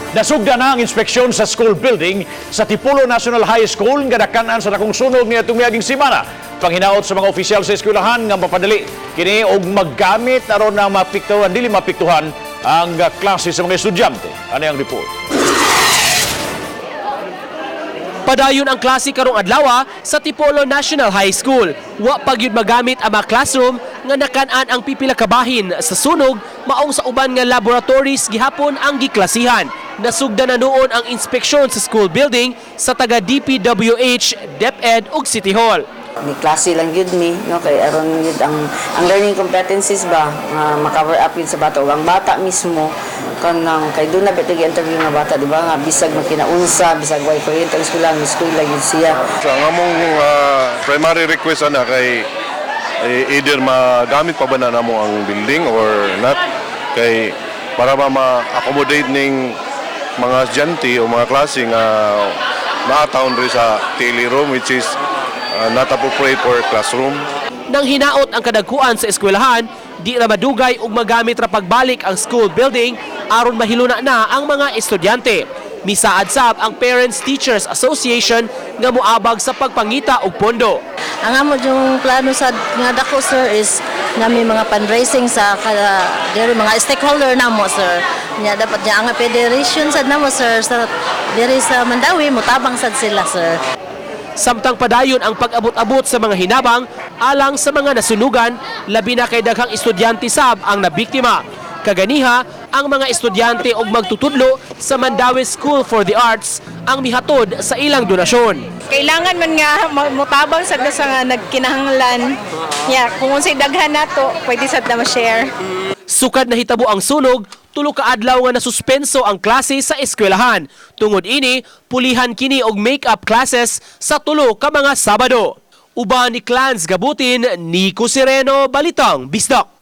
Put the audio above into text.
Nasugda na ang inspeksyon sa school building sa Tipolo National High School nga nakanan sa dakong sunog niya tumiyaging simana. Panghinaot sa mga opisyal sa eskwelahan nga mapadali kini og maggamit aron na mapiktuhan dili mapiktuhan ang klase sa mga estudyante. Ano ang report? Padayon ang klase karong adlaw sa Tipolo National High School. Wa pagyud magamit ang mga classroom nga nakan-an ang pipila ka bahin sa sunog maong sa uban nga laboratories gihapon ang giklasihan. Nasugda na noon ang inspeksyon sa school building sa taga DPWH, DepEd ug City Hall. Ni klase lang yun no kay aron yun ang learning competencies ba nga ma-cover up yun sa bata ug ang bata mismo kanang kay doon na bitigi interview nga bata di ba nga bisag makinaunsa bisag way kuryente ang school lang yun siya. So ang among primary request ana kay either magamit pa ba na namo ang building or not kay para ma-accommodate ning mga estudyante o mga klase nga na-town rin sa daily room which is not appropriate for classroom. Nang hinaot ang kadagkuan sa eskwelahan, di ra madugay ug magamit ra pagbalik ang school building aron mahiluna na ang mga estudyante. Misaad sab ang Parents Teachers Association nga moabag sa pagpangita og pondo. Ang amo yung plano sa nga dako sir is nga may mga fundraising sa diri mga stakeholder namo sir. Nya dapat niya ang federation sad namo sir sa diri sa Mandawi motabang sad sila sir. Samtang padayon ang pag-abot-abot sa mga hinabang alang sa mga nasunugan, labi na kay daghang estudyante sab ang nabiktima. Kaganiha, ang mga estudyante og magtutudlo sa Mandawi School for the Arts ang mihatod sa ilang donasyon. Kailangan man nga mutabang sad na sa nga nagkinahanglan. Kung unsay daghan nato, pwede sad na ma-share. Sukad na hitabo ang sunog, tulo ka adlaw nga nasuspenso ang klase sa eskwelahan. Tungod ini, pulihan kini og make-up classes sa tulo ka mga Sabado. Uban ni Clans Gabutin, Nico Sereno, Balitang Bisdak.